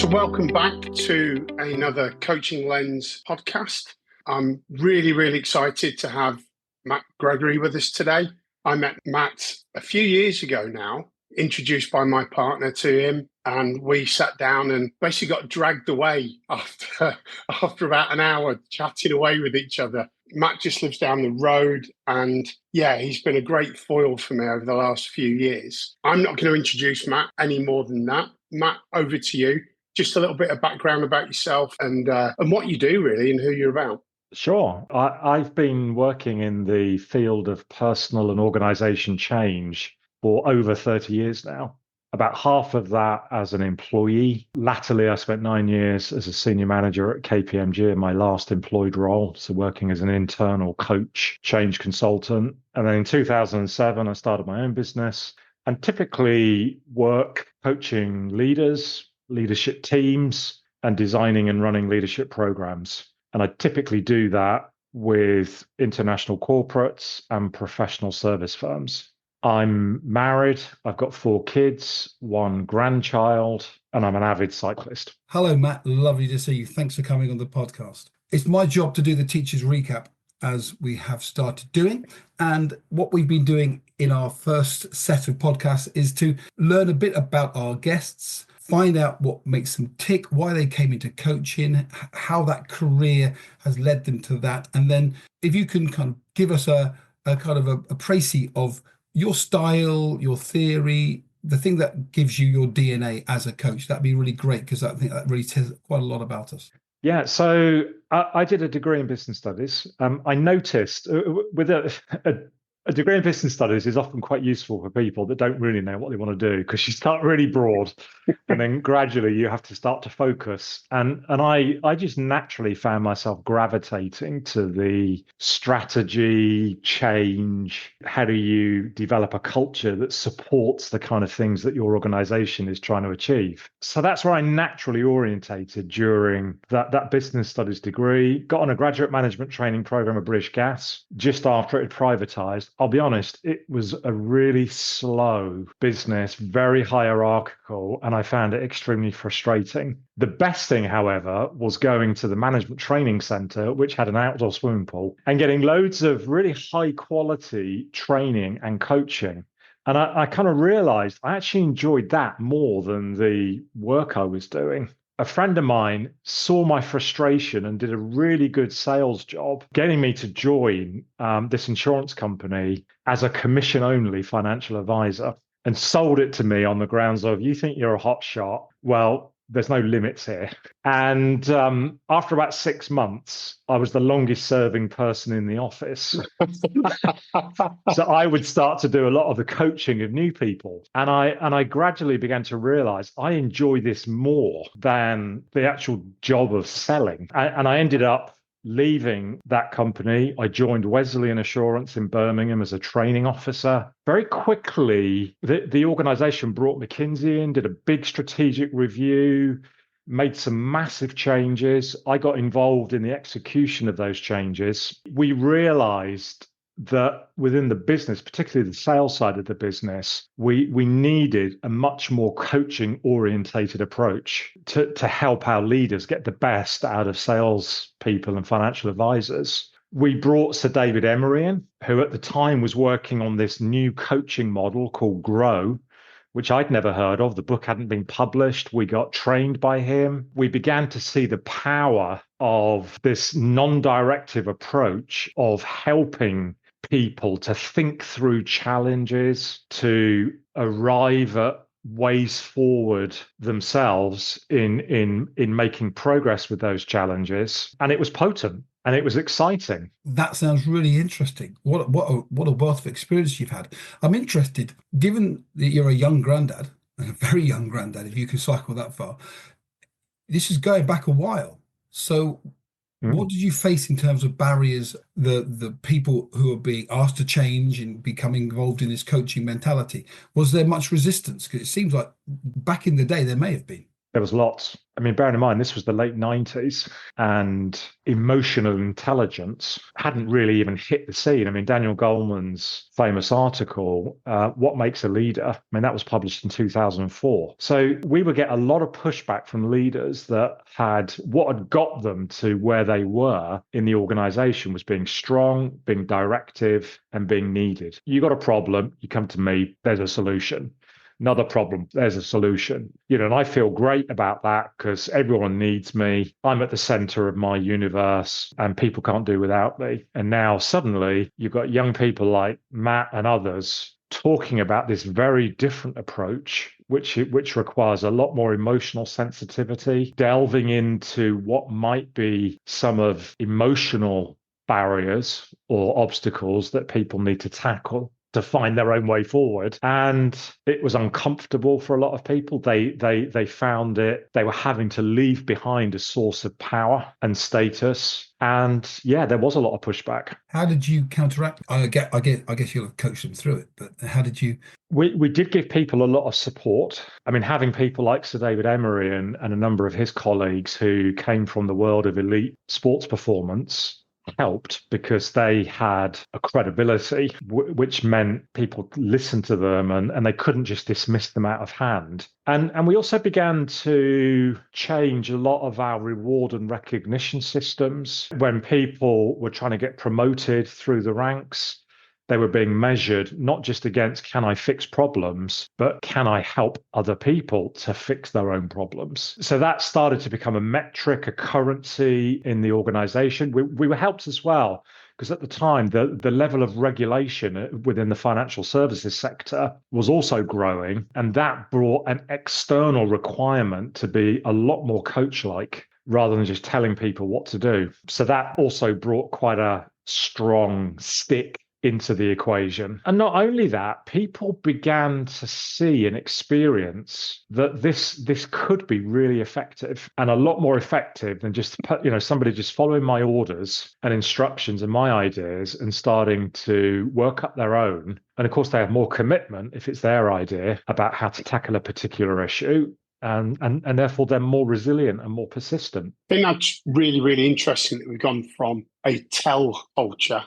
So welcome back to another Coaching Lens podcast. I'm really, really excited to have Matt Gregory with us today. I met Matt a few years ago now, introduced by my partner to him, and we sat down and basically got dragged away after about an hour chatting away with each other. Matt just lives down the road, and yeah, he's been a great foil for me over the last few years. I'm not going to introduce Matt any more than that. Matt, over to you. Just a little bit of background about yourself and what you do, really, and who you're about. Sure. I've been working in the field of personal and organisation change for over 30 years now. About half of that as an employee. Latterly, I spent 9 years as a senior manager at KPMG in my last employed role, so working as an internal coach, change consultant. And then in 2007, I started my own business and typically work coaching leaders, leadership teams, and designing and running leadership programs. And I typically do that with international corporates and professional service firms. I'm married, I've got 4 kids, 1 grandchild, and I'm an avid cyclist. Hello, Matt. Lovely to see you. Thanks for coming on the podcast. It's my job to do the teacher's recap, as we have started doing. And what we've been doing in our first set of podcasts is to learn a bit about our guests, find out what makes them tick, why they came into coaching, how that career has led them to that. And then if you can kind of give us a kind of a précis of your style, your theory, the thing that gives you your DNA as a coach, that'd be really great, because I think that really says quite a lot about us. Yeah, so I did a degree in business studies. I noticed with a degree in business studies is often quite useful for people that don't really know what they want to do, because you start really broad and then gradually you have to start to focus. And I just naturally found myself gravitating to the strategy, change. How do you develop a culture that supports the kind of things that your organization is trying to achieve? So that's where I naturally orientated during that business studies degree. Got on a graduate management training program at British Gas just after it had privatized. I'll be honest, it was a really slow business, very hierarchical, and I found it extremely frustrating. The best thing, however, was going to the management training center, which had an outdoor swimming pool, and getting loads of really high quality training and coaching. And I kind of realized I actually enjoyed that more than the work I was doing. A friend of mine saw my frustration and did a really good sales job getting me to join this insurance company as a commission-only financial advisor, and sold it to me on the grounds of, you think you're a hot shot? Well, there's no limits here. And after about 6 months, I was the longest serving person in the office. So I would start to do a lot of the coaching of new people. And I gradually began to realize I enjoy this more than the actual job of selling. And I ended up leaving that company. I joined Wesleyan Assurance in Birmingham as a training officer. Very quickly, the organization brought McKinsey in, did a big strategic review, made some massive changes. I got involved in the execution of those changes. We realized that within the business, particularly the sales side of the business, we needed a much more coaching orientated approach to help our leaders get the best out of sales people and financial advisors. We brought Sir David Emery in, who at the time was working on this new coaching model called Grow, which I'd never heard of. The book hadn't been published. We got trained by him. We began to see the power of this non-directive approach of helping people to think through challenges, to arrive at ways forward themselves in making progress with those challenges. And it was potent and it was exciting. That sounds really interesting. What a wealth of experience you've had. I'm interested, given that you're a young granddad, a very young granddad, if you can cycle that far. This is going back a while. So what did you face in terms of barriers, the people who are being asked to change and becoming involved in this coaching mentality? Was there much resistance? Because it seems like back in the day there may have been. There was lots. I mean, bearing in mind, this was the late 90s and emotional intelligence hadn't really even hit the scene. I mean, Daniel Goleman's famous article, What Makes a Leader? I mean, that was published in 2004. So we would get a lot of pushback from leaders that what had got them to where they were in the organization was being strong, being directive, and being needed. You got a problem, you come to me, there's a solution. Another problem, there's a solution. And I feel great about that because everyone needs me. I'm at the center of my universe and people can't do without me. And now suddenly you've got young people like Matt and others talking about this very different approach, which requires a lot more emotional sensitivity, delving into what might be some of emotional barriers or obstacles that people need to tackle to find their own way forward. And it was uncomfortable for a lot of people. They found it, they were having to leave behind a source of power and status. And yeah, there was a lot of pushback. How did you counteract? I guess you'll have coached them through it, but how did you? We did give people a lot of support. I mean, having people like Sir David Emery and a number of his colleagues who came from the world of elite sports performance helped because they had a credibility, which meant people listened to them and they couldn't just dismiss them out of hand. And we also began to change a lot of our reward and recognition systems. When people were trying to get promoted through the ranks, they were being measured not just against can I fix problems, but can I help other people to fix their own problems? So that started to become a metric, a currency in the organization. We were helped as well, because at the time, the level of regulation within the financial services sector was also growing. And that brought an external requirement to be a lot more coach-like rather than just telling people what to do. So that also brought quite a strong stick into the equation. And not only that, people began to see and experience that this could be really effective and a lot more effective than just somebody just following my orders and instructions and my ideas and starting to work up their own. And of course, they have more commitment if it's their idea about how to tackle a particular issue. And therefore, they're more resilient and more persistent. I think that's really, really interesting that we've gone from a tell culture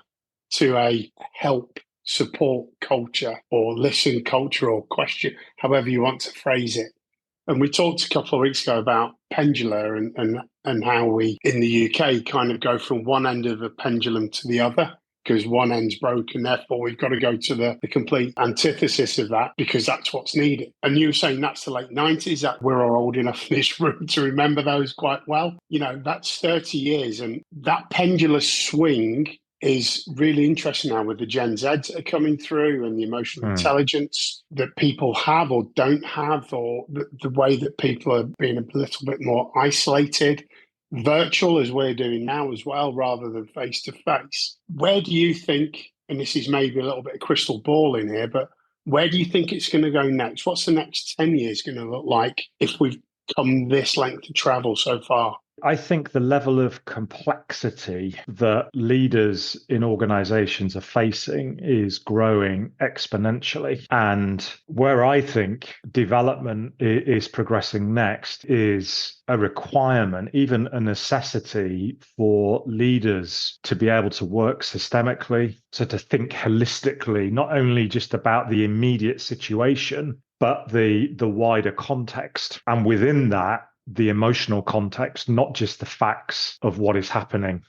to a help, support culture or listen culture or question, however you want to phrase it. And we talked a couple of weeks ago about pendula and how we in the UK kind of go from one end of a pendulum to the other because one end's broken. Therefore, we've got to go to the complete antithesis of that because that's what's needed. And you were saying that's the late 90s, that we're all old enough in this room to remember those quite well. That's 30 years. And that pendulous swing is really interesting now with the Gen Zs that are coming through and the emotional intelligence that people have or don't have, or the way that people are being a little bit more isolated, virtual as we're doing now as well, rather than face to face. Where do you think, and this is maybe a little bit of crystal ball in here, but where do you think it's going to go next? What's the next 10 years going to look like if we've come this length of travel so far? I think the level of complexity that leaders in organizations are facing is growing exponentially. And where I think development is progressing next is a requirement, even a necessity for leaders to be able to work systemically, so to think holistically, not only just about the immediate situation, but the wider context. And within that, the emotional context, not just the facts of what is happening.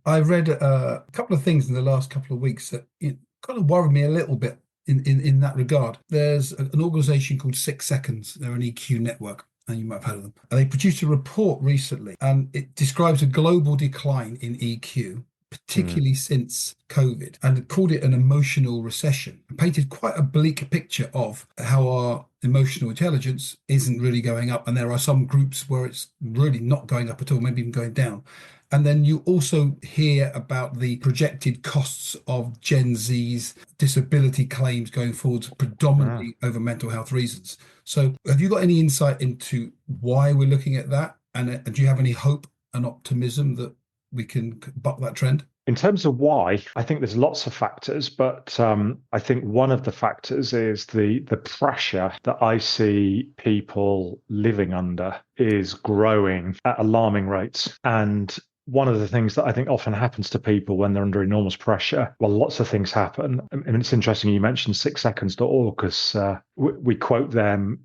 I read a couple of things in the last couple of weeks that kind of worried me a little bit in that regard. There's an organization called 6 Seconds. They're an EQ network, and you might have heard of them. And they produced a report recently, and it describes a global decline in EQ, particularly since COVID, and called it an emotional recession, and painted quite a bleak picture of how our emotional intelligence isn't really going up. And there are some groups where it's really not going up at all, maybe even going down. And then you also hear about the projected costs of Gen Z's disability claims going forward, predominantly over mental health reasons. So have you got any insight into why we're looking at that? And do you have any hope and optimism that we can buck that trend? In terms of why, I think there's lots of factors, but I think one of the factors is the pressure that I see people living under is growing at alarming rates. And one of the things that I think often happens to people when they're under enormous pressure, well, lots of things happen. I mean, it's interesting you mentioned 6seconds.org because we quote them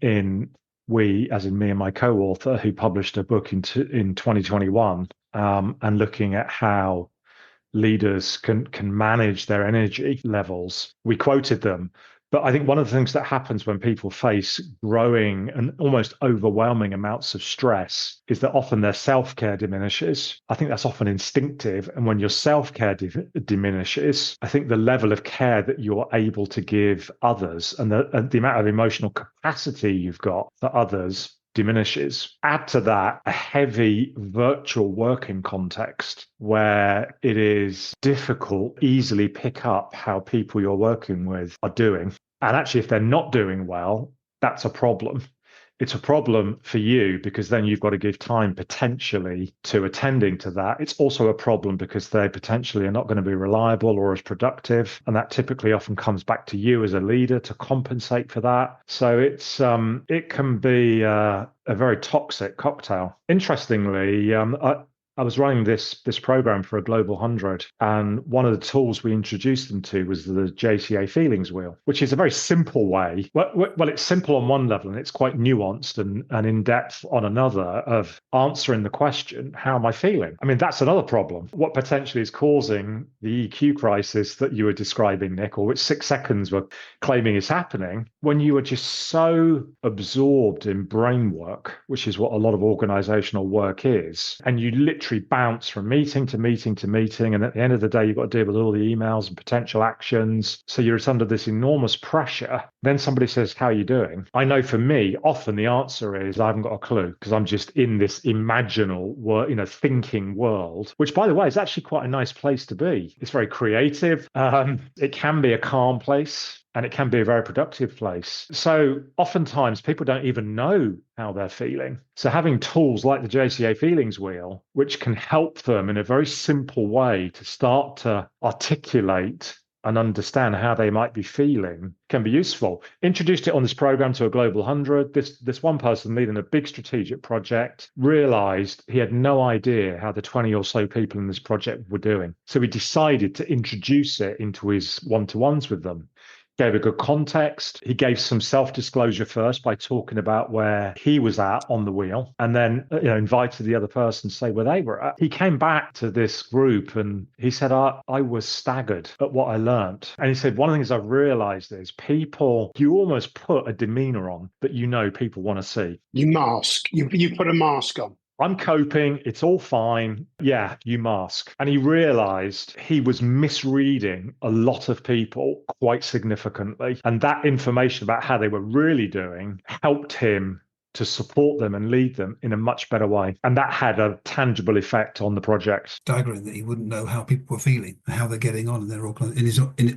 we, as in me and my co-author, who published a book in 2021, and looking at how leaders can manage their energy levels. We quoted them. But I think one of the things that happens when people face growing and almost overwhelming amounts of stress is that often their self-care diminishes. I think that's often instinctive. And when your self-care diminishes, I think the level of care that you're able to give others and the amount of emotional capacity you've got for others diminishes. Add to that a heavy virtual working context where it is difficult to easily pick up how people you're working with are doing. And actually, if they're not doing well, that's a problem. It's a problem for you because then you've got to give time potentially to attending to that. It's also a problem because they potentially are not going to be reliable or as productive. And that typically often comes back to you as a leader to compensate for that. So it can be a very toxic cocktail. Interestingly, I was running this program for a Global 100, and one of the tools we introduced them to was the JCA feelings wheel, which is a very simple way. Well, it's simple on one level, and it's quite nuanced and in depth on another of answering the question, how am I feeling? I mean, that's another problem. What potentially is causing the EQ crisis that you were describing, Nick, or which 6 seconds were claiming is happening, when you are just so absorbed in brain work, which is what a lot of organizational work is, and you literally bounce from meeting to meeting to meeting, and at the end of the day you've got to deal with all the emails and potential actions, so you're under this enormous pressure. Then somebody says, how are you doing? I know for me often the answer is I haven't got a clue, because I'm just in this imaginal thinking world, which by the way is actually quite a nice place to be. It's very creative. It can be a calm place, and it can be a very productive place. So oftentimes people don't even know how they're feeling. So having tools like the JCA feelings wheel, which can help them in a very simple way to start to articulate and understand how they might be feeling, can be useful. Introduced it on this program to a Global 100. This one person leading a big strategic project realized he had no idea how the 20 or so people in this project were doing. So he decided to introduce it into his one-to-ones with them. Gave a good context. He gave some self-disclosure first by talking about where he was at on the wheel, and then invited the other person to say where they were at. He came back to this group and he said, I was staggered at what I learned. And he said, one of the things I've realized is people, you almost put a demeanor on that people want to see. You mask. You put a mask on. I'm coping. It's all fine. Yeah, you mask. And he realized he was misreading a lot of people quite significantly. And that information about how they were really doing helped him to support them and lead them in a much better way. And that had a tangible effect on the project. Staggering that he wouldn't know how people were feeling and how they're getting on in their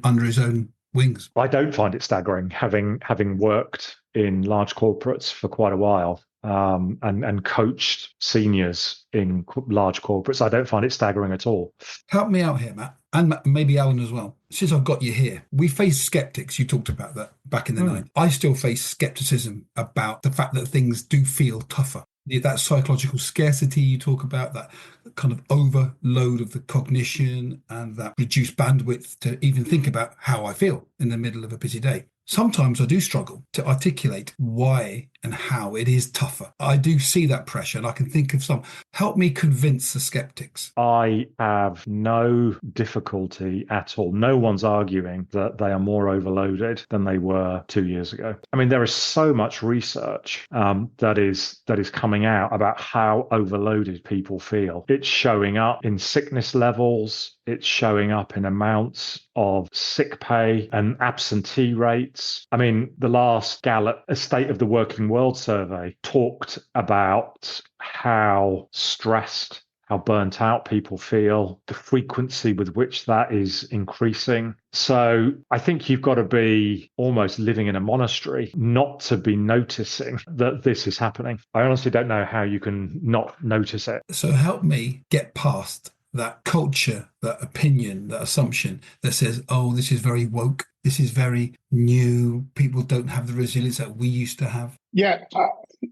under his own wings. I don't find it staggering, having worked in large corporates for quite a while. And coached seniors in large corporates. I don't find it staggering at all. Help me out here, Matt, and maybe Alan as well. Since I've got you here, we face skeptics. You talked about that back in the 90s. I still face skepticism about the fact that things do feel tougher. That psychological scarcity you talk about, that kind of overload of the cognition and that reduced bandwidth to even think about how I feel in the middle of a busy day. Sometimes I do struggle to articulate why and how it is tougher. I do see that pressure, and I can think of some. Help me convince the skeptics. I have no difficulty at all. No one's arguing that they are more overloaded than they were 2 years ago. I mean, there is so much research that is coming out about how overloaded people feel. It's showing up in sickness levels. It's showing up in amounts of sick pay and absentee rates. I mean, the last Gallup State of the Working World survey talked about how stressed, how burnt out people feel, the frequency with which that is increasing. So I think you've got to be almost living in a monastery not to be noticing that this is happening. I honestly don't know how you can not notice it. So help me get past that culture, that opinion, that assumption that says, oh, this is very woke, this is very new, people don't have the resilience that we used to have? Yeah,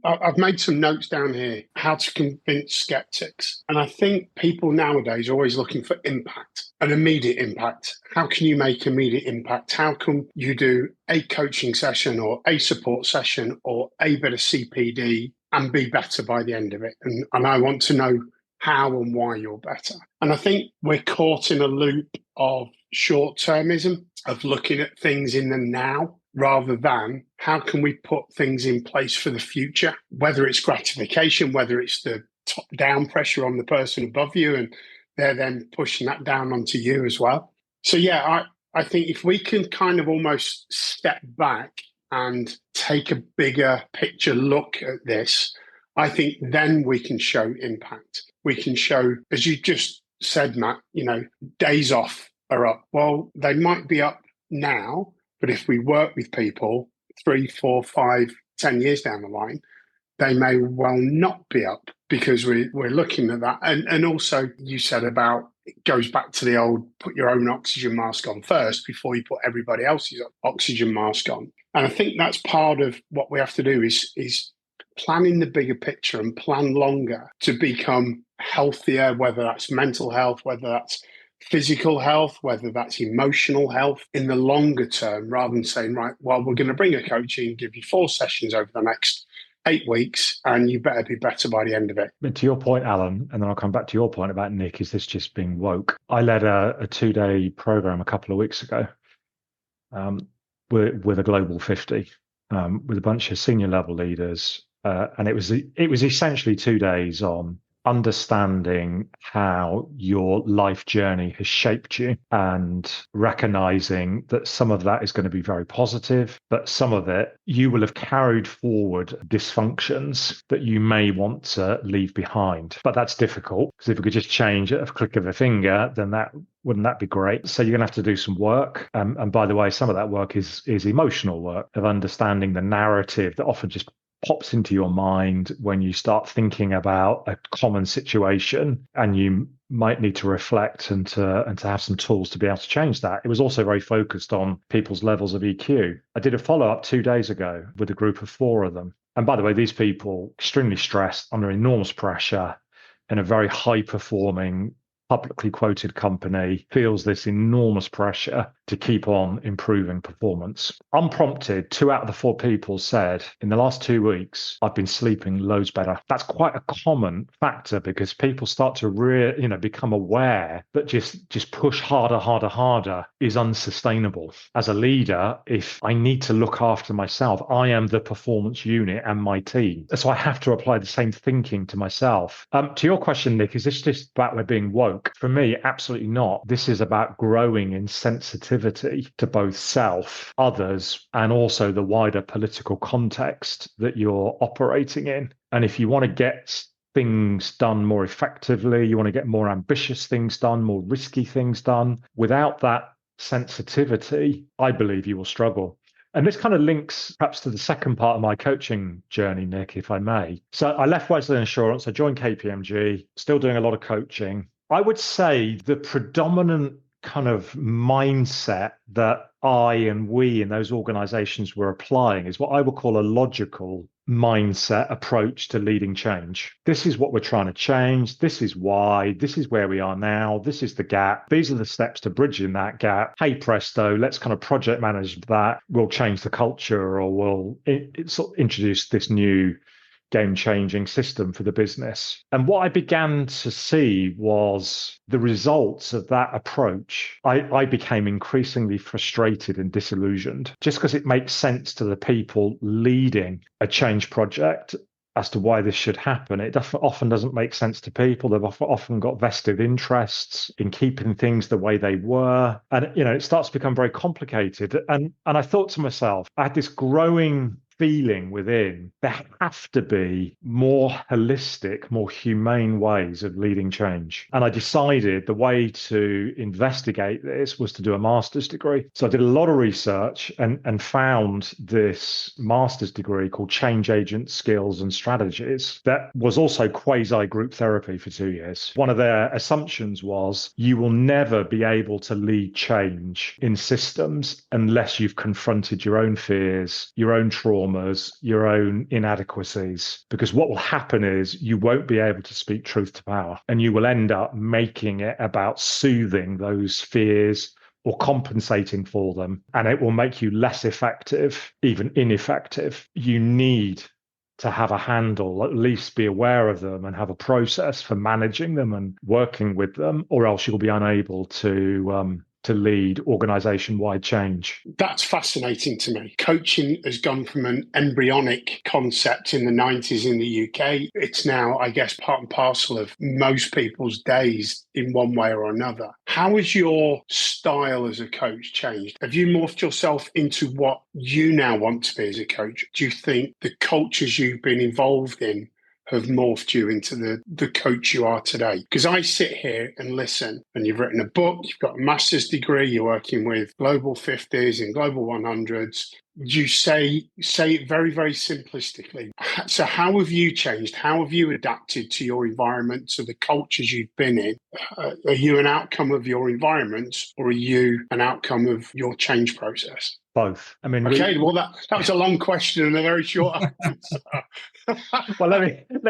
I've made some notes down here, how to convince skeptics. And I think people nowadays are always looking for impact, an immediate impact. How can you make immediate impact? How can you do a coaching session or a support session or a bit of CPD and be better by the end of it? And I want to know how and why you're better. And I think we're caught in a loop of short-termism, of looking at things in the now, rather than how can we put things in place for the future, whether it's gratification, whether it's the top-down pressure on the person above you, and they're then pushing that down onto you as well. So yeah, I think if we can kind of almost step back and take a bigger picture look at this, I think then we can show impact. We can show, as you just said, Matt, days off are up. Well, they might be up now, but if we work with people 3, 4, 5, 10 years down the line, they may well not be up, because we're looking at that. And also, you said about, it goes back to the old, put your own oxygen mask on first before you put everybody else's oxygen mask on. And I think that's part of what we have to do is planning the bigger picture and plan longer to become healthier, whether that's mental health, whether that's physical health, whether that's emotional health in the longer term, rather than saying, right, well, we're going to bring a coach in, give you 4 sessions over the next 8 weeks, and you better be better by the end of it. But to your point, Alan, and then I'll come back to your point about Nick, is this just being woke? I led a 2-day program a couple of weeks ago with a global 50, with a bunch of senior level leaders. And it was essentially 2 days on understanding how your life journey has shaped you and recognizing that some of that is going to be very positive, but some of it you will have carried forward dysfunctions that you may want to leave behind. But that's difficult, because if we could just change at a click of a finger, then wouldn't that be great? So you're going to have to do some work. And by the way, some of that work is emotional work of understanding the narrative that often just pops into your mind when you start thinking about a common situation, and you might need to reflect and to have some tools to be able to change that. It was also very focused on people's levels of EQ. I did a follow-up 2 days ago with a group of 4 of them. And by the way, these people extremely stressed, under enormous pressure, in a very high-performing, publicly quoted company, feels this enormous pressure to keep on improving performance. Unprompted, 2 out of the 4 people said, in the last 2 weeks, I've been sleeping loads better. That's quite a common factor, because people start to become aware that just push harder is unsustainable. As a leader, if I need to look after myself, I am the performance unit and my team. So I have to apply the same thinking to myself. To your question, Nick, is this just about we're being woke? For me, absolutely not. This is about growing in sensitivity to both self, others, and also the wider political context that you're operating in. And if you want to get things done more effectively, you want to get more ambitious things done, more risky things done, without that sensitivity, I believe you will struggle. And this kind of links perhaps to the second part of my coaching journey, Nick, if I may. So I left Wesleyan Insurance, I joined KPMG, still doing a lot of coaching. I would say the predominant kind of mindset that I and we in those organizations were applying is what I would call a logical mindset approach to leading change. This is what we're trying to change. This is why. This is where we are now. This is the gap. These are the steps to bridging that gap. Hey, presto, let's kind of project manage that. We'll change the culture, or we'll introduce this new game-changing system for the business. And what I began to see was the results of that approach. I became increasingly frustrated and disillusioned, just because it makes sense to the people leading a change project as to why this should happen. It often doesn't make sense to people. They've often got vested interests in keeping things the way they were. And, it starts to become very complicated. And I thought to myself, I had this growing feeling within, there have to be more holistic, more humane ways of leading change. And I decided the way to investigate this was to do a master's degree. So I did a lot of research and found this master's degree called Change Agent Skills and Strategies that was also quasi-group therapy for 2 years. One of their assumptions was you will never be able to lead change in systems unless you've confronted your own fears, your own traumas, your own inadequacies. Because what will happen is you won't be able to speak truth to power, and you will end up making it about soothing those fears or compensating for them, and it will make you less effective, even ineffective. You need to have a handle, at least be aware of them and have a process for managing them and working with them, or else you'll be unable to lead organization-wide change. That's fascinating to me. Coaching has gone from an embryonic concept in the 90s in the UK. It's now, I guess, part and parcel of most people's days in one way or another. How has your style as a coach changed? Have you morphed yourself into what you now want to be as a coach? Do you think the cultures you've been involved in have morphed you into the coach you are today? Because I sit here and listen, and you've written a book, you've got a master's degree, you're working with global 50s and global 100s. You say it very, very simplistically. So how have you changed? How have you adapted to your environment, to the cultures you've been in? Are you an outcome of your environment, or are you an outcome of your change process? Both. I mean, well, that was a long question and a very short answer. Well, let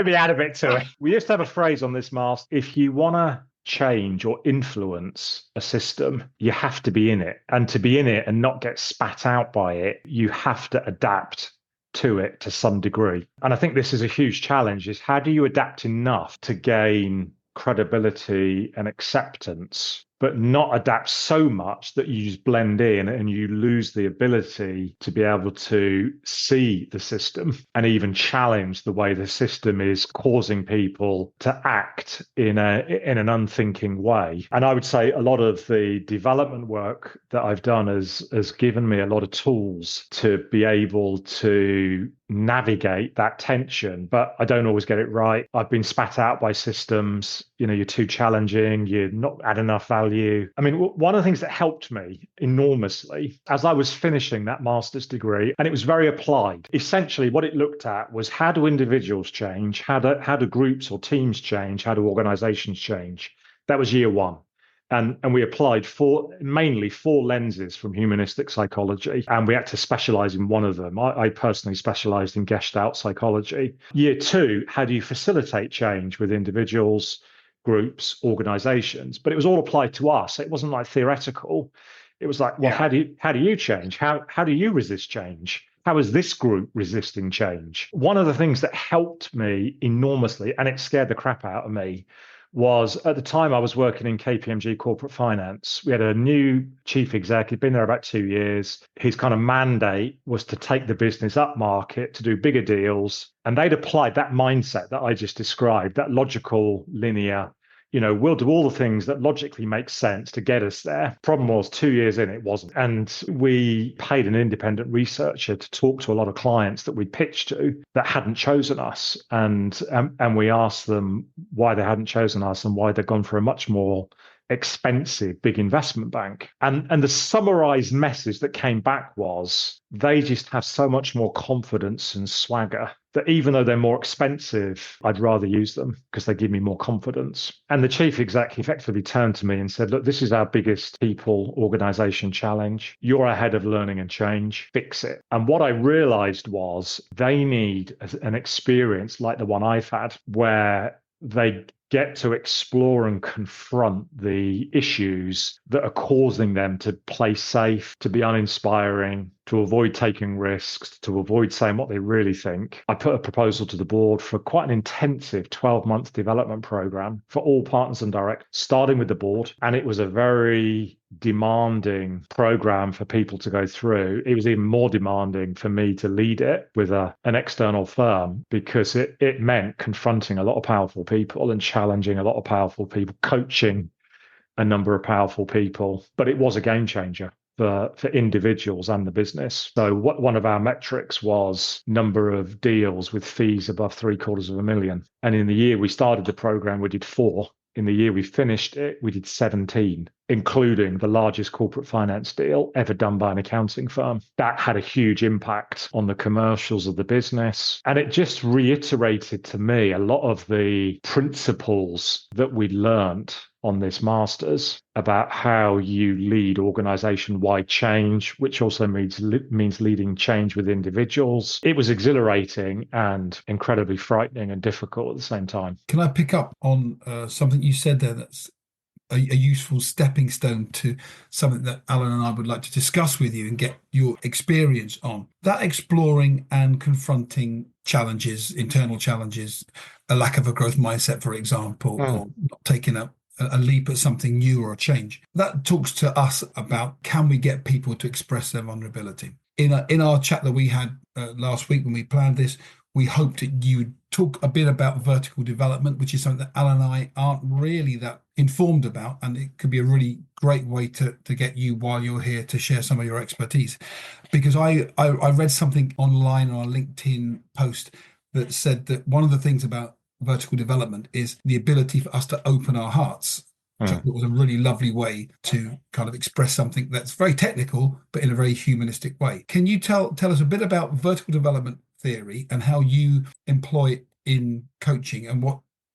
me add a bit to it. We used to have a phrase on this mast: if you want to change or influence a system, you have to be in it. And to be in it and not get spat out by it, you have to adapt to it to some degree. And I think this is a huge challenge: is how do you adapt enough to gain credibility and acceptance, but not adapt so much that you just blend in and you lose the ability to be able to see the system and even challenge the way the system is causing people to act in an unthinking way. And I would say a lot of the development work that I've done has given me a lot of tools to be able to navigate that tension, but I don't always get it right. I've been spat out by systems. You're too challenging, you're not add enough value. I mean, one of the things that helped me enormously as I was finishing that master's degree, and it was very applied. Essentially, what it looked at was, how do individuals change? How do groups or teams change? How do organizations change? That was year one. And we applied mainly four lenses from humanistic psychology, and we had to specialize in one of them. I personally specialized in Gestalt psychology. Year two, how do you facilitate change with individuals, groups, organizations? But it was all applied to us. It wasn't like theoretical. It was like, well, how do you change? How do you resist change? How is this group resisting change? One of the things that helped me enormously, and it scared the crap out of me, was at the time I was working in KPMG corporate finance. We had a new chief exec. He'd been there about 2 years. His kind of mandate was to take the business up market, to do bigger deals. And they'd applied that mindset that I just described, that logical, linear, we'll do all the things that logically make sense to get us there. Problem was, 2 years in, it wasn't. And we paid an independent researcher to talk to a lot of clients that we pitched to that hadn't chosen us. And we asked them why they hadn't chosen us and why they'd gone for a much more expensive big investment bank. And the summarized message that came back was, they just have so much more confidence and swagger that even though they're more expensive, I'd rather use them because they give me more confidence. And the chief exec effectively turned to me and said, look, this is our biggest people organization challenge. You're ahead of learning and change. Fix it. And what I realized was, they need an experience like the one I've had, where they get to explore and confront the issues that are causing them to play safe, to be uninspiring, to avoid taking risks, to avoid saying what they really think. I put a proposal to the board for quite an intensive 12-month development program for all partners and directors, starting with the board. And it was a very demanding program for people to go through. It was even more demanding for me to lead it with an external firm, because it meant confronting a lot of powerful people and challenging a lot of powerful people, coaching a number of powerful people. But it was a game changer for individuals and the business. So one of our metrics was number of deals with fees above $750,000. And in the year we started the program, we did 4. In the year we finished it, we did 17, including the largest corporate finance deal ever done by an accounting firm. That had a huge impact on the commercials of the business. And it just reiterated to me a lot of the principles that we learned on this master's about how you lead organization-wide change, which also means leading change with individuals. It was exhilarating and incredibly frightening and difficult at the same time. Can I pick up on something you said there that's a useful stepping stone to something that Alan and I would like to discuss with you and get your experience on? That exploring and confronting challenges, internal challenges, a lack of a growth mindset, for example, or not taking a leap at something new or a change. That talks to us about, can we get people to express their vulnerability? In our chat that we had last week when we planned this, we hoped that you'd talk a bit about vertical development, which is something that Alan and I aren't really that informed about, and it could be a really great way to get you while you're here to share some of your expertise. Because I read something online on a LinkedIn post that said that one of the things about vertical development is the ability for us to open our hearts. So it was a really lovely way to kind of express something that's very technical, but in a very humanistic way. Can you tell us a bit about vertical development theory and how you employ it in coaching, and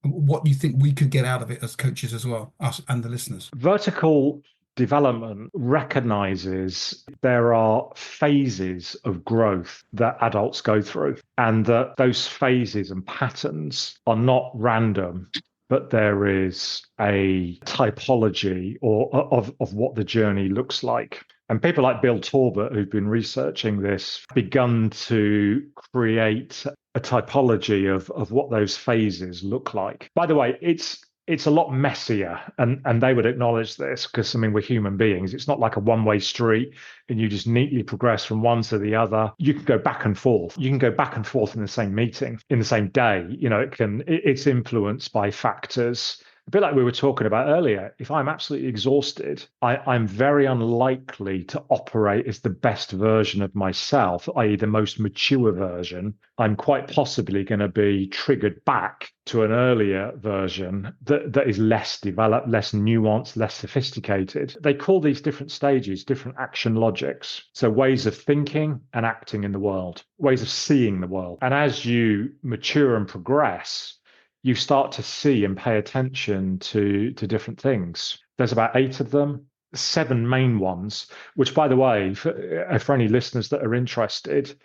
what you think we could get out of it as coaches as well, us and the listeners? Vertical development recognizes there are phases of growth that adults go through, and that those phases and patterns are not random, but there is a typology of what the journey looks like. And people like Bill Torbert, who've been researching this, begun to create a typology of what those phases look like. By the way, it's a lot messier, and they would acknowledge this, because we're human beings. It's not like a one-way street and you just neatly progress from one to the other. You can go back and forth. You can go back and forth in the same meeting, in the same day. It's influenced by factors. A bit like we were talking about earlier, if I'm absolutely exhausted, I'm very unlikely to operate as the best version of myself, i.e. the most mature version. I'm quite possibly going to be triggered back to an earlier version that is less developed, less nuanced, less sophisticated. They call these different stages different action logics. So ways of thinking and acting in the world, ways of seeing the world. And as you mature and progress, you start to see and pay attention to different things. There's about 8 of them, 7 main ones, which, by the way, for any listeners that are interested,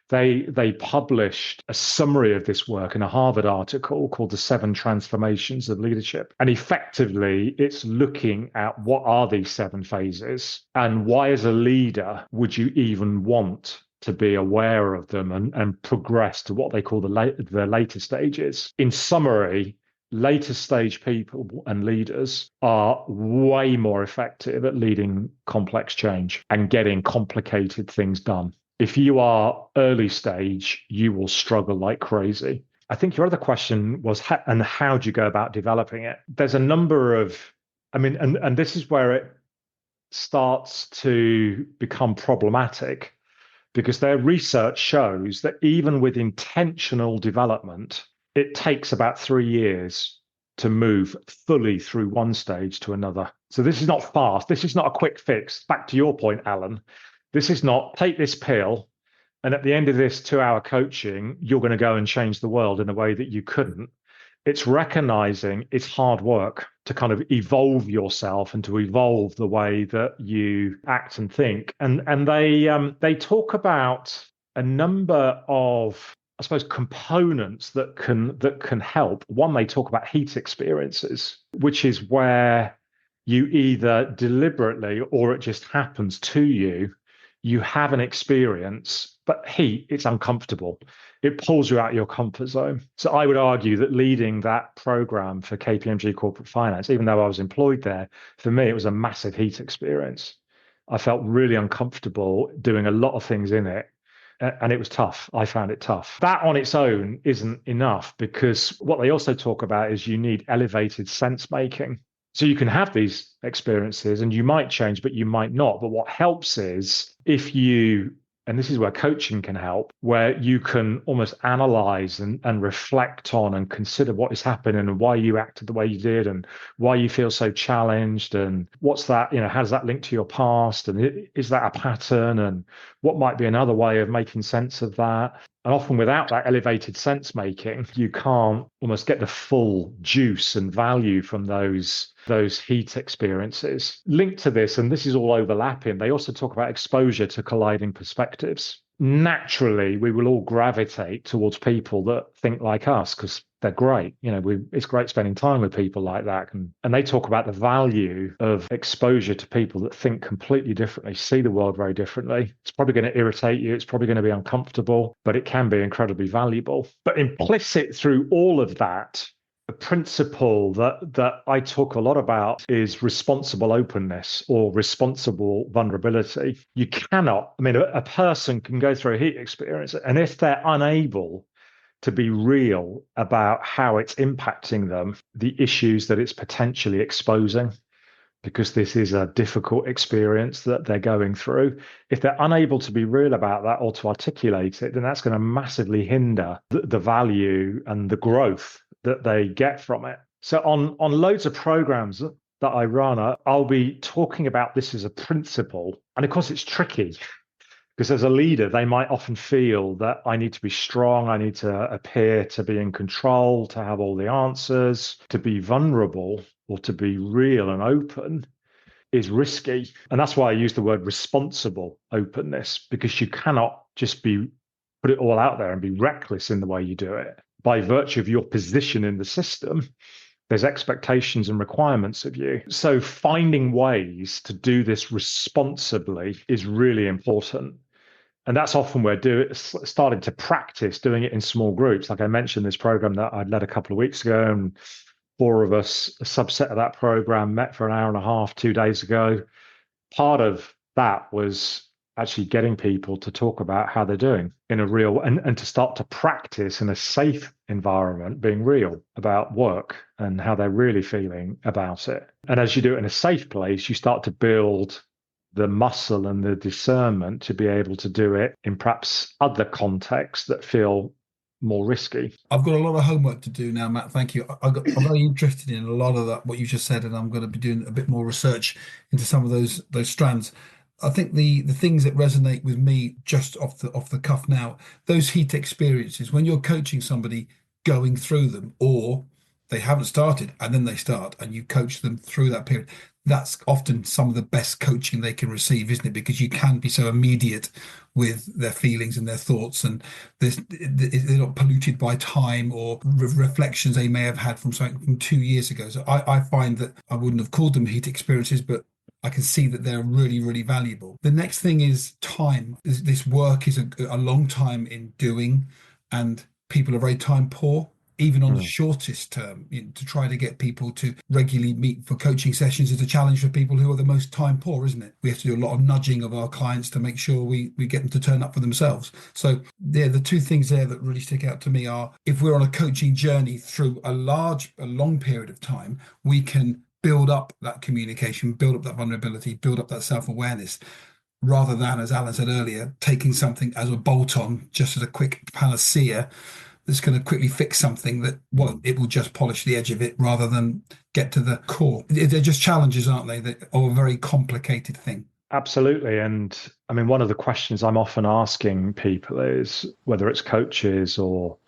they published a summary of this work in a Harvard article called The 7 Transformations of Leadership. And effectively, it's looking at what are these 7 phases, and why as a leader would you even want to be aware of them and progress to what they call the later stages. In summary, later stage people and leaders are way more effective at leading complex change and getting complicated things done. If you are early stage, you will struggle like crazy. I think your other question was, how do you go about developing it? There's a number of, and this is where it starts to become problematic, because their research shows that even with intentional development, it takes about 3 years to move fully through one stage to another. So this is not fast. This is not a quick fix. Back to your point, Alan, this is not take this pill, and at the end of this 2-hour coaching, you're going to go and change the world in a way that you couldn't. It's recognizing it's hard work to kind of evolve yourself and to evolve the way that you act and think. And they talk about a number of, I suppose, components that can help. One, they talk about heat experiences, which is where you either deliberately or it just happens to you have an experience, but heat, it's uncomfortable. It pulls you out of your comfort zone. So I would argue that leading that program for KPMG Corporate Finance, even though I was employed there, for me, it was a massive heat experience. I felt really uncomfortable doing a lot of things in it. And it was tough. I found it tough. That on its own isn't enough, because what they also talk about is you need elevated sense making. So you can have these experiences and you might change, but you might not. But what helps is if you, and this is where coaching can help, where you can almost analyze and reflect on and consider what is happening and why you acted the way you did and why you feel so challenged and what's that, how does that link to your past? And is that a pattern? And what might be another way of making sense of that? And often without that elevated sense making, you can't almost get the full juice and value from those heat experiences. Linked to this, and this is all overlapping, they also talk about exposure to colliding perspectives. Naturally, we will all gravitate towards people that think like us because they're great. It's great spending time with people like that. And they talk about the value of exposure to people that think completely differently, see the world very differently. It's probably going to irritate you. It's probably going to be uncomfortable, but it can be incredibly valuable. But implicit through all of that, the principle that I talk a lot about is responsible openness or responsible vulnerability. You cannot, a person can go through a heat experience, and if they're unable to be real about how it's impacting them, the issues that it's potentially exposing, because this is a difficult experience that they're going through. If they're unable to be real about that or to articulate it, then that's going to massively hinder the value and the growth that they get from it. So on loads of programs that I run, I'll be talking about this as a principle. And of course, it's tricky because as a leader, they might often feel that I need to be strong, I need to appear to be in control, to have all the answers, to be vulnerable or to be real and open is risky. And that's why I use the word responsible openness, because you cannot just put it all out there and be reckless in the way you do it. By virtue of your position in the system, there's expectations and requirements of you. So finding ways to do this responsibly is really important. And that's often where starting to practice doing it in small groups. Like I mentioned, this program that I'd led a couple of weeks ago, and 4 of us, a subset of that program, met for an hour and a half 2 days ago. Part of that was actually getting people to talk about how they're doing in a real and to start to practice in a safe environment, being real about work and how they're really feeling about it. And as you do it in a safe place, you start to build the muscle and the discernment to be able to do it in perhaps other contexts that feel more risky. I've got a lot of homework to do now, Matt. Thank you. I'm very interested in a lot of that, what you just said, and I'm going to be doing a bit more research into some of those strands. I think the things that resonate with me just off the cuff now, those heat experiences, when you're coaching somebody going through them, or they haven't started and then they start and you coach them through that period, that's often some of the best coaching they can receive, isn't it? Because you can be so immediate with their feelings and their thoughts, and they're not polluted by time or reflections they may have had from something from 2 years ago. So I find that I wouldn't have called them heat experiences, but I can see that they're really, really valuable. The next thing is time. This work is a long time in doing, and people are very time poor. Even on the shortest term, to try to get people to regularly meet for coaching sessions is a challenge for people who are the most time poor, isn't it? We have to do a lot of nudging of our clients to make sure we get them to turn up for themselves. So the 2 things there that really stick out to me are, if we're on a coaching journey through a long period of time, we can build up that communication, build up that vulnerability, build up that self-awareness, rather than, as Alan said earlier, taking something as a bolt-on, just as a quick panacea that's going to quickly fix something that, well, it will just polish the edge of it rather than get to the core. They're just challenges, aren't they, that are a very complicated thing. Absolutely. And I mean, one of the questions I'm often asking people is, whether it's coaches or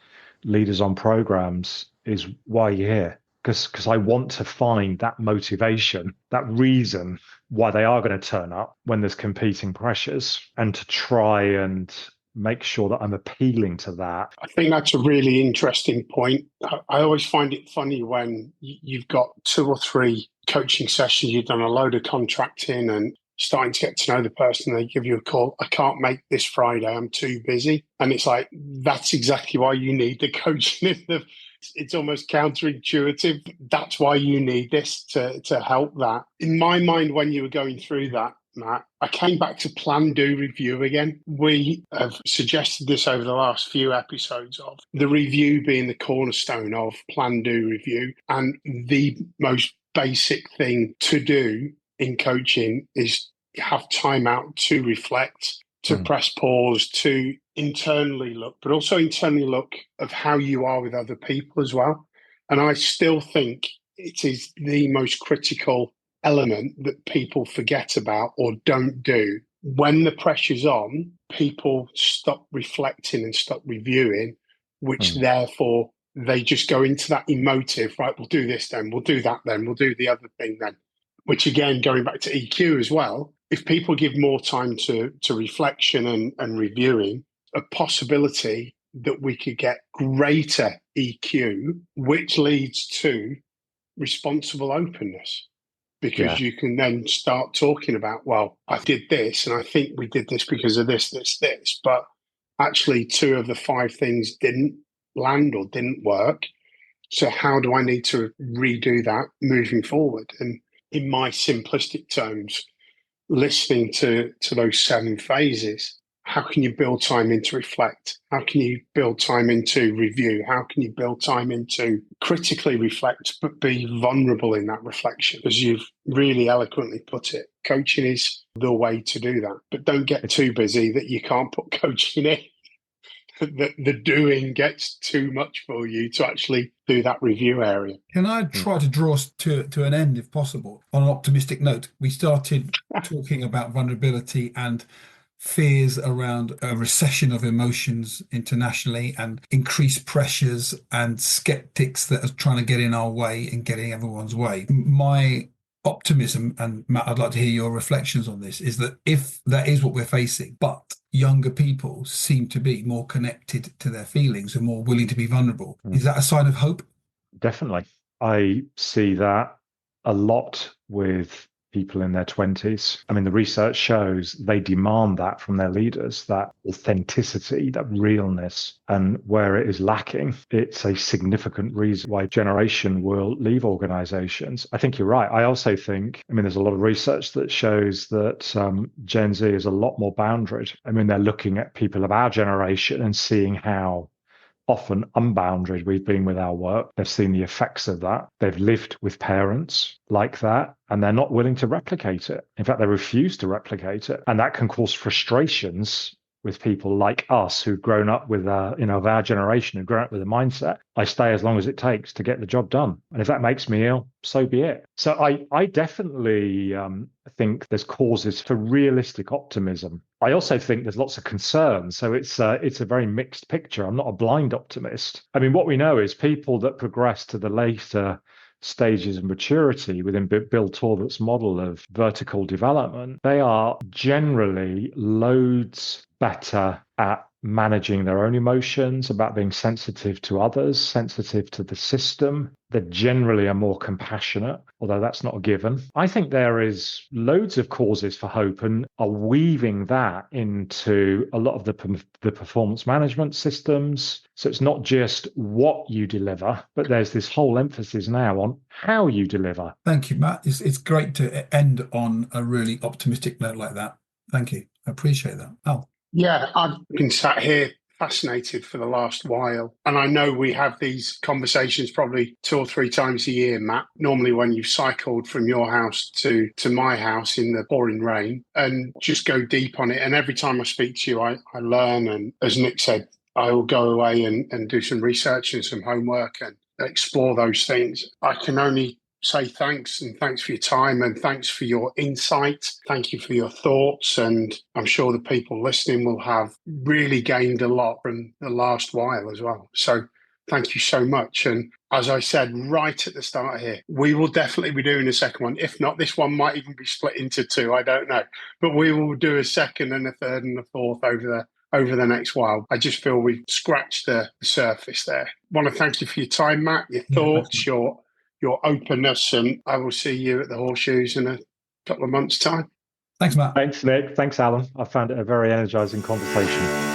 leaders on programs, is why are you here? Because I want to find that motivation, that reason why they are going to turn up when there's competing pressures, and to try and make sure that I'm appealing to that. I think that's a really interesting point. I always find it funny when you've got 2 or 3 coaching sessions, you've done a load of contracting and starting to get to know the person, they give you a call, I can't make this Friday, I'm too busy. And it's like, that's exactly why you need the coaching. It's almost counterintuitive. That's why you need this to help that. In my mind, when you were going through that, Matt, I came back to plan, do, review again. We have suggested this over the last few episodes, of the review being the cornerstone of plan, do, review. And the most basic thing to do in coaching is have time out to reflect, to press pause, to internally look, but also internally look of how you are with other people as well. And I still think it is the most critical element that people forget about or don't do. When the pressure's on, people stop reflecting and stop reviewing, which therefore they just go into that emotive, right, we'll do this then, we'll do that then, we'll do the other thing then. Which again, going back to EQ as well, if people give more time to reflection and reviewing, a possibility that we could get greater EQ, which leads to responsible openness. Because you can then start talking about, well, I did this and I think we did this because of this, but actually 2 of the 5 things didn't land or didn't work. So how do I need to redo that moving forward? And in my simplistic terms, listening to those 7 phases, how can you build time in to reflect? How can you build time into review? How can you build time into critically reflect, but be vulnerable in that reflection? As you've really eloquently put it, coaching is the way to do that. But don't get too busy that you can't put coaching in. The doing gets too much for you to actually do that review area. Can I try to draw us to an end, if possible, on an optimistic note? We started talking about vulnerability and fears around a recession of emotions internationally and increased pressures and skeptics that are trying to get in our way and getting everyone's way. My optimism, and Matt, I'd like to hear your reflections on this, is that if that is what we're facing, but younger people seem to be more connected to their feelings and more willing to be vulnerable, is that a sign of hope? Definitely. I see that a lot with people in their 20s. I mean, the research shows they demand that from their leaders, that authenticity, that realness. And where it is lacking, it's a significant reason why generation will leave organizations. I think you're right. I also think, I mean, there's a lot of research that shows that Gen Z is a lot more boundaried. I mean, they're looking at people of our generation and seeing how often unbounded we've been with our work. They've seen the effects of that. They've lived with parents like that, and they're not willing to replicate it. In fact, they refuse to replicate it. And that can cause frustrations with people like us who've grown up with, of our generation, who've grown up with a mindset, I stay as long as it takes to get the job done. And if that makes me ill, so be it. So I definitely think there's causes for realistic optimism. I also think there's lots of concerns. So it's a very mixed picture. I'm not a blind optimist. I mean, what we know is people that progress to the later stages of maturity within Bill Torbert's model of vertical development, they are generally loads better at managing their own emotions, about being sensitive to others, sensitive to the system. They generally are more compassionate, although that's not a given. I think there is loads of causes for hope and are weaving that into a lot of the performance management systems. So it's not just what you deliver, but there's this whole emphasis now on how you deliver. Thank you, Matt. It's great to end on a really optimistic note like that. Thank you. I appreciate that. Al? Yeah, I've been sat here fascinated for the last while. And I know we have these conversations probably 2 or 3 times a year, Matt, normally when you've cycled from your house to my house in the pouring rain, and just go deep on it. And every time I speak to you, I learn. And as Nick said, I will go away and do some research and some homework and explore those things. I can only say thanks, and thanks for your time, and thanks for your insight. Thank you for your thoughts, and I'm sure the people listening will have really gained a lot from the last while as well. So thank you so much. And as I said right at the start here, we will definitely be doing a second one. If not, this one might even be split into 2. I don't know, but we will do a second and a third and a fourth over the next while. I just feel we've scratched the surface there. Want to thank you for your time, Matt, your thoughts, your openness, and I will see you at the Horseshoes in a couple of months' time. Thanks, Matt. Thanks, Nick. Thanks, Alan. I found it a very energizing conversation.